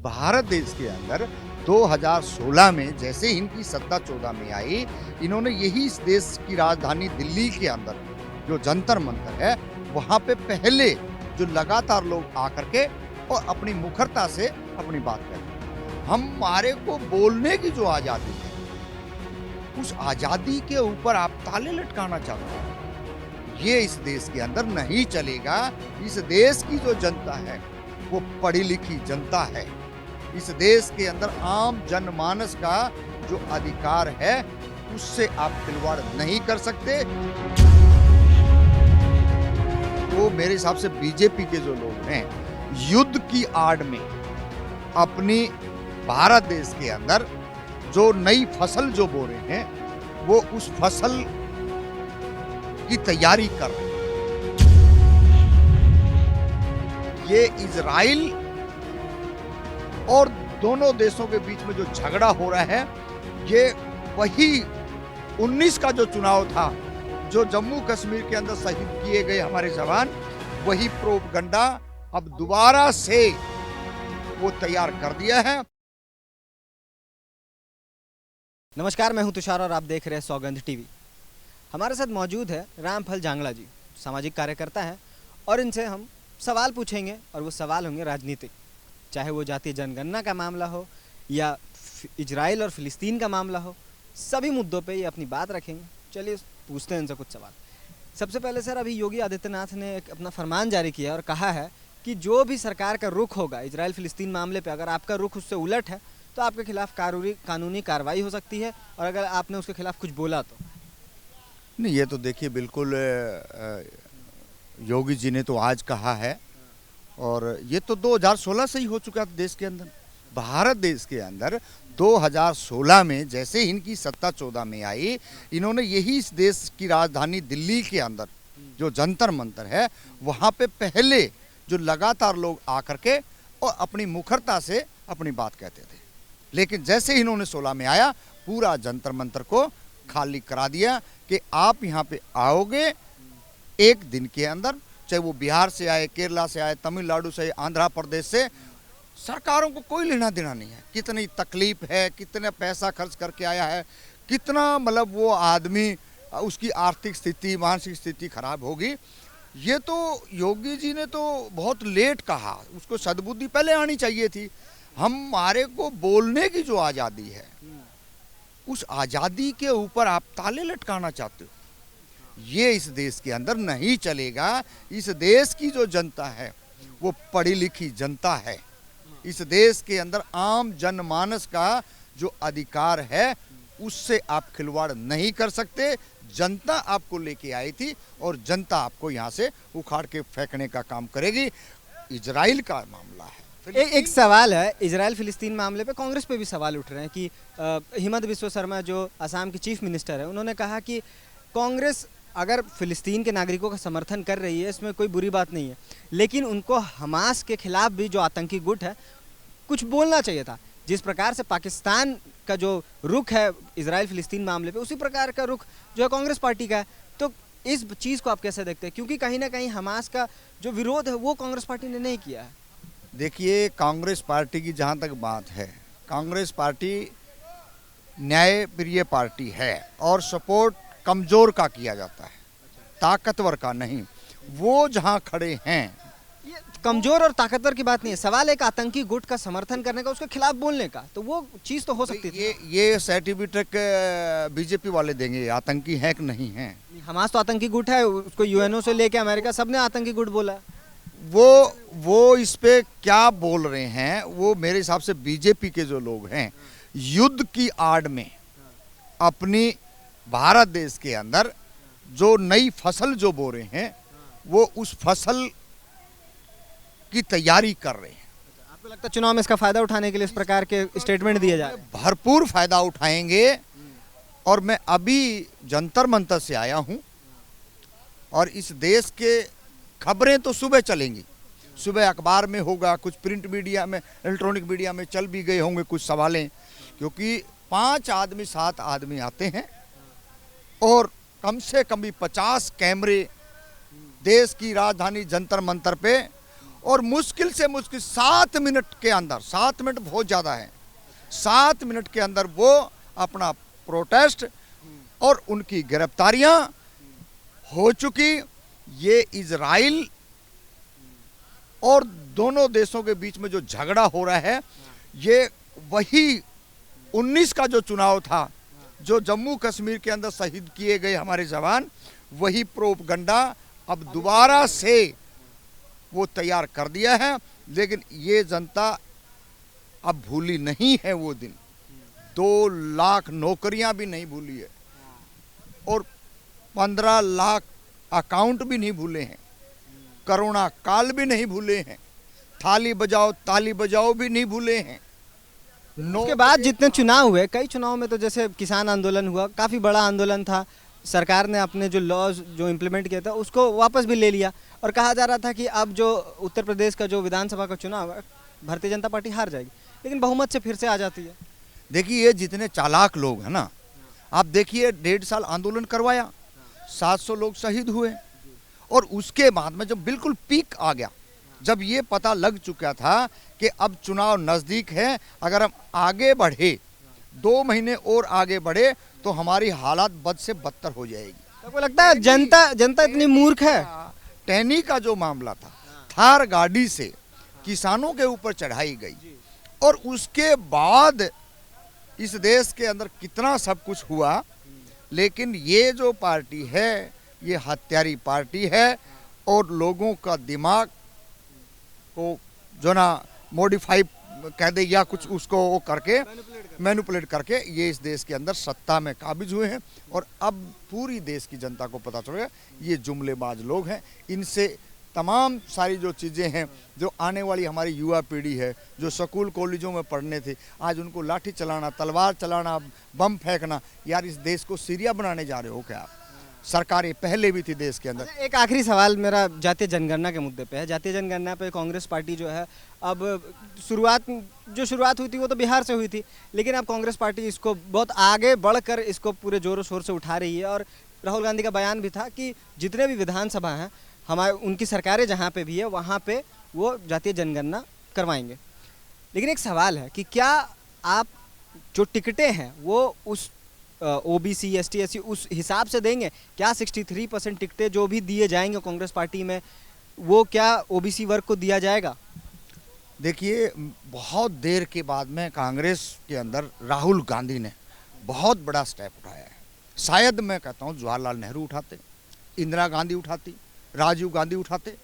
भारत देश के अंदर 2016 में जैसे इनकी सत्ता 14 में आई, इन्होंने यही इस देश की राजधानी दिल्ली के अंदर जो जंतर मंतर है, वहां पे पहले जो लगातार लोग आकर के और अपनी मुखरता से अपनी बात करते हैं। हमारे को बोलने की जो आजादी है, उस आजादी के ऊपर आप ताले लटकाना चाहते हैं, ये इस देश के अंदर नहीं चलेगा। इस देश की जो जनता है वो पढ़ी लिखी जनता है। इस देश के अंदर आम जनमानस का जो अधिकार है उससे आप खिलवाड़ नहीं कर सकते। तो मेरे हिसाब से बीजेपी के जो लोग हैं, युद्ध की आड़ में अपनी भारत देश के अंदर जो नई फसल जो बो रहे हैं, वो उस फसल की तैयारी कर रहे हैं। ये इजराइल और दोनों देशों के बीच में जो झगड़ा हो रहा है, ये वही 19 का जो चुनाव था, जो जम्मू कश्मीर के अंदर शहीद किए गए हमारे जवान, वही प्रोपगंडा अब दोबारा से वो तैयार कर दिया है। नमस्कार, मैं हूं तुषार और आप देख रहे हैं सौगंध टीवी। हमारे साथ मौजूद है रामफल जांगला जी, सामाजिक कार्यकर्ता हैं और इनसे हम सवाल पूछेंगे और वो सवाल होंगे राजनीतिक, चाहे वो जातीय जनगणना का मामला हो या इजराइल और फिलिस्तीन का मामला हो, सभी मुद्दों पे ये अपनी बात रखेंगे। चलिए पूछते हैं इनसे कुछ सवाल। सबसे पहले सर, अभी योगी आदित्यनाथ ने एक अपना फरमान जारी किया और कहा है कि जो भी सरकार का रुख होगा इजराइल फिलिस्तीन मामले पे, अगर आपका रुख उससे उलट है तो आपके खिलाफ कानूनी कार्रवाई हो सकती है, और अगर आपने उसके खिलाफ कुछ बोला तो। नहीं, ये तो देखिए बिल्कुल योगी जी ने तो आज कहा है, और ये तो 2016 से ही हो चुका था देश के अंदर। भारत देश के अंदर 2016 में जैसे इनकी सत्ता 14 में आई, इन्होंने यही इस देश की राजधानी दिल्ली के अंदर जो जंतर मंतर है, वहाँ पे पहले जो लगातार लोग आकर के और अपनी मुखरता से अपनी बात कहते थे। लेकिन जैसे इन्होंने 16 में आया, पूरा जंतर मंतर को खाली करा दिया कि आप यहाँ पे आओगे एक दिन के अंदर, चाहे वो बिहार से आए, केरला से आए, तमिलनाडु से, आंध्र प्रदेश से, सरकारों को कोई लेना देना नहीं है। कितनी तकलीफ है, कितना पैसा खर्च करके आया है, कितना मतलब वो आदमी उसकी आर्थिक स्थिति, मानसिक स्थिति खराब होगी। ये तो योगी जी ने तो बहुत लेट कहा, उसको सद्बुद्धि पहले आनी चाहिए थी। हमारे को बोलने की जो आज़ादी है, उस आज़ादी के ऊपर आप ताले लटकाना चाहते हो, ये इस देश के अंदर नहीं चलेगा। इस देश की जो जनता है वो पढ़ी लिखी जनता है। इस देश के अंदर आम जनमानस का जो अधिकार है उससे आप खिलवाड़ नहीं कर सकते। जनता आपको लेके आई थी और जनता आपको यहाँ से उखाड़ के फेंकने का काम करेगी। इजराइल का मामला है, एक सवाल है, इजराइल फिलिस्तीन मामले पे कांग्रेस पे भी सवाल उठ रहे हैं कि हिमंत बिस्वा शर्मा जो असम के चीफ मिनिस्टर है, उन्होंने कहा कि कांग्रेस अगर फिलिस्तीन के नागरिकों का समर्थन कर रही है, इसमें कोई बुरी बात नहीं है, लेकिन उनको हमास के खिलाफ भी जो आतंकी गुट है कुछ बोलना चाहिए था। जिस प्रकार से पाकिस्तान का जो रुख है इजराइल फिलिस्तीन मामले पे, उसी प्रकार का रुख जो है कांग्रेस पार्टी का है। तो इस चीज़ को आप कैसे देखते हैं, क्योंकि कहीं ना कहीं हमास का जो विरोध है वो कांग्रेस पार्टी ने नहीं किया है। देखिए, कांग्रेस पार्टी की जहाँ तक बात है, कांग्रेस पार्टी न्याय प्रिय पार्टी है और सपोर्ट कमज़ोर का किया जाता है, ताकतवर का नहीं। वो जहाँ खड़े हैं, ये कमज़ोर और ताकतवर की बात नहीं है, सवाल एक आतंकी गुट का समर्थन करने का, उसके खिलाफ बोलने का, तो वो चीज़ तो हो सकती है। ये सर्टिफिकेट बीजेपी वाले देंगे आतंकी है कि नहीं है। हमास तो आतंकी गुट है, उसको यूएनओ से लेके अमेरिका सबने आतंकी गुट बोला। वो इस पे क्या बोल रहे हैं, वो मेरे हिसाब से बीजेपी के जो लोग हैं, युद्ध की आड़ में अपनी भारत देश के अंदर जो नई फसल जो बो रहे हैं, वो उस फसल की तैयारी कर रहे हैं। आपको लगता है चुनाव में इसका फायदा उठाने के लिए इस प्रकार के स्टेटमेंट दिए जा रहे हैं? भरपूर फायदा उठाएंगे। और मैं अभी जंतर मंतर से आया हूं, और इस देश के खबरें तो सुबह चलेंगी, सुबह अखबार में होगा, कुछ प्रिंट मीडिया में, इलेक्ट्रॉनिक मीडिया में चल भी गए होंगे कुछ सवालें, क्योंकि 5 आदमी 7 आदमी आते हैं और कम से कम भी 50 कैमरे देश की राजधानी जंतर मंतर पे और मुश्किल से मुश्किल 7 मिनट के अंदर, 7 मिनट बहुत ज़्यादा है, 7 मिनट के अंदर वो अपना प्रोटेस्ट और उनकी गिरफ्तारियां हो चुकी। ये इजराइल और दोनों देशों के बीच में जो झगड़ा हो रहा है, ये वही 19 का जो चुनाव था, जो जम्मू कश्मीर के अंदर शहीद किए गए हमारे जवान, वही प्रोपगंडा अब दोबारा से वो तैयार कर दिया है। लेकिन ये जनता अब भूली नहीं है वो दिन, 2 लाख नौकरियां भी नहीं भूली है और 15 लाख अकाउंट भी नहीं भूले हैं, कोरोना काल भी नहीं भूले हैं, थाली बजाओ ताली बजाओ भी नहीं भूले हैं। उसके बाद जितने चुनाव हुए, कई चुनाव में तो जैसे किसान आंदोलन हुआ, काफ़ी बड़ा आंदोलन था, सरकार ने अपने जो लॉज जो इम्प्लीमेंट किया था उसको वापस भी ले लिया और कहा जा रहा था कि अब जो उत्तर प्रदेश का जो विधानसभा का चुनाव है, भारतीय जनता पार्टी हार जाएगी, लेकिन बहुमत से फिर से आ जाती है। देखिए ये जितने चालाक लोग हैं ना, आप देखिए 1.5 साल आंदोलन करवाया, 700 लोग शहीद हुए और उसके बाद में जब बिल्कुल पीक आ गया, जब ये पता लग चुका था कि अब चुनाव नज़दीक है, अगर हम आगे बढ़े 2 महीने और आगे बढ़े तो हमारी हालात बद से बदतर हो जाएगी। आपको लगता है जनता इतनी मूर्ख है? टैनी का जो मामला था, थार गाड़ी से किसानों के ऊपर चढ़ाई गई और उसके बाद इस देश के अंदर कितना सब कुछ हुआ, लेकिन ये जो पार्टी है ये हत्यारी पार्टी है और लोगों का दिमाग को जो ना मॉडिफाई कह दे या कुछ उसको वो करके मैनिपुलेट करके ये इस देश के अंदर सत्ता में काबिज हुए हैं। और अब पूरी देश की जनता को पता चल गया ये जुमलेबाज लोग हैं। इनसे तमाम सारी जो चीज़ें हैं, जो आने वाली हमारी युवा पीढ़ी है, जो स्कूल कॉलेजों में पढ़ने थे, आज उनको लाठी चलाना, तलवार चलाना, बम फेंकना, यार इस देश को सीरिया बनाने जा रहे हो क्या आप? सरकारें पहले भी थी देश के अंदर। एक आखिरी सवाल मेरा जातीय जनगणना के मुद्दे पे है। जातीय जनगणना पे कांग्रेस पार्टी जो है, अब शुरुआत हुई थी वो तो बिहार से हुई थी, लेकिन अब कांग्रेस पार्टी इसको बहुत आगे बढ़कर इसको पूरे जोरों शोर से उठा रही है और राहुल गांधी का बयान भी था कि जितने भी विधानसभा हैं हमारे, उनकी सरकारें जहाँ पे भी है वहाँ पे वो जातीय जनगणना करवाएंगे। लेकिन एक सवाल है कि क्या आप जो टिकटें हैं वो उस OBC ST SC उस हिसाब से देंगे? क्या 63% टिकटें जो भी दिए जाएंगे कांग्रेस पार्टी में, वो क्या OBC वर्ग को दिया जाएगा? देखिए बहुत देर के बाद में कांग्रेस के अंदर राहुल गांधी ने बहुत बड़ा स्टेप उठाया है। शायद मैं कहता हूँ जवाहरलाल नेहरू उठाते, इंदिरा गांधी उठाती, राजीव गांधी उठाते,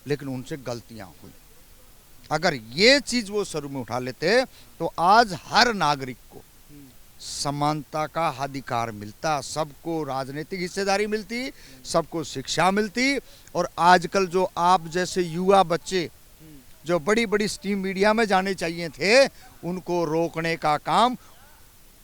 लेकिन उनसे गलतियाँ हुई। अगर ये चीज़ वो शुरू में उठा लेते तो आज हर नागरिक को समानता का अधिकार मिलता, सबको राजनीतिक हिस्सेदारी मिलती, सबको शिक्षा मिलती। और आजकल जो आप जैसे युवा बच्चे जो बड़ी बड़ी स्ट्रीम मीडिया में जाने चाहिए थे, उनको रोकने का काम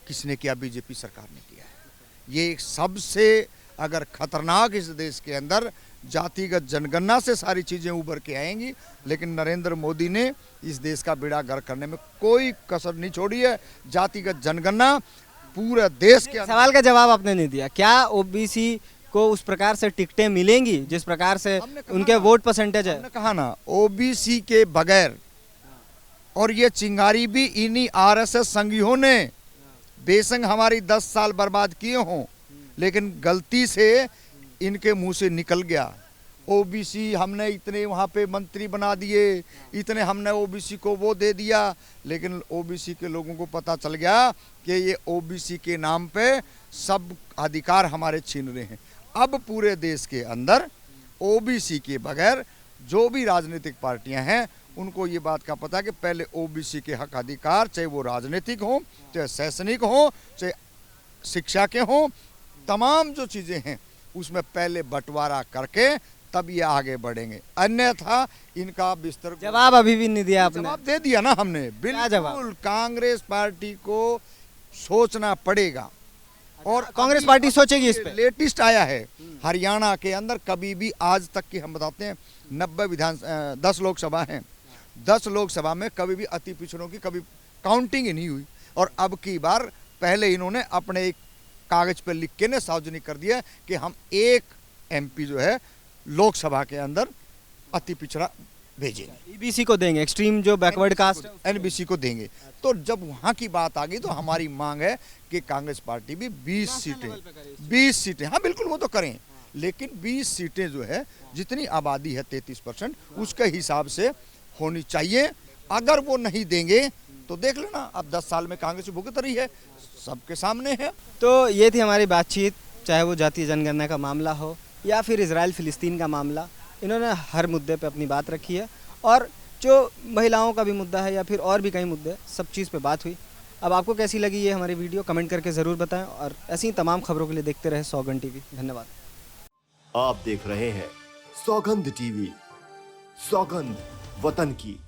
किसने किया? बीजेपी सरकार ने किया है। ये सबसे अगर खतरनाक इस देश के अंदर जातिगत जनगणना से सारी चीज़ें उभर के आएंगी, लेकिन नरेंद्र मोदी ने इस देश का बेड़ा गर्क करने में कोई कसर नहीं छोड़ी है। जातिगत जनगणना पूरे देश के सवाल का जवाब आपने नहीं दिया। क्या OBC को उस प्रकार से टिकटें मिलेंगी जिस प्रकार से उनके वोट परसेंटेज है? हमने कहा ना, OBC के बगैर, और ये चिंगारी भी इन्हीं RSS संघियों ने बेशक हमारी 10 साल बर्बाद किए हों, लेकिन गलती से इनके मुंह से निकल गया। OBC हमने इतने वहाँ पे मंत्री बना दिए, इतने हमने OBC को वो दे दिया, लेकिन OBC के लोगों को पता चल गया कि ये OBC के नाम पे सब अधिकार हमारे छीन रहे हैं। अब पूरे देश के अंदर OBC के बगैर जो भी राजनीतिक पार्टियां हैं, उनको ये बात का पता है कि पहले OBC के हक अधिकार, चाहे वो राजनीतिक हो, चाहे शैक्षणिक हो, चाहे शिक्षा के हों, तमाम जो चीज़ें हैं उसमें पहले बंटवारा करके तब ये आगे बढ़ेंगे। अन्यथा इनका बिस्तर जवाब अभी भी नहीं दिया आपने। जवाब दे दिया ना हमने, बिल्कुल। कांग्रेस पार्टी को सोचना पड़ेगा और कांग्रेस पार्टी सोचेगी इस पे। लेटेस्ट आया है हरियाणा के अंदर, कभी भी आज तक की हम बताते हैं 10 लोकसभा हैं, 10 लोकसभा में कभी भी अति पिछड़ों की कभी काउंटिंग ही नहीं हुई। और अब की बार पहले इन्होंने अपने एक कागज पर लिख के ने सार्वजनिक कर दिया कि हम एक MP जो है लोकसभा के अंदर अति पिछड़ा भेजेंगे, ईबीसी को देंगे, एक्सट्रीम जो बैकवर्ड कास्ट है एनबीसी को देंगे। तो जब वहाँ की बात आ गई तो हमारी मांग है कि कांग्रेस पार्टी भी 20 सीटें, हाँ बिल्कुल वो तो करें, लेकिन 20 सीटें जो है, जितनी आबादी है 33%, उसके हिसाब से होनी चाहिए। अगर वो नहीं देंगे तो देख लेना, अब 10 साल में कांग्रेस भुगत रही है, सबके सामने है। तो ये थी हमारी बातचीत, चाहे वो जातीय जनगणना का मामला हो या फिर इजराइल फिलिस्तीन का मामला। इन्होंने हर मुद्दे पे अपनी बात रखी है, और जो महिलाओं का भी मुद्दा है या फिर और भी कई मुद्दे, सब चीज़ पे बात हुई। अब आपको कैसी लगी ये हमारी वीडियो, कमेंट करके ज़रूर बताएं, और ऐसी ही तमाम खबरों के लिए देखते रहे सौगंध टीवी। धन्यवाद। आप देख रहे हैं सौगंध टीवी। सौगंध वतन की।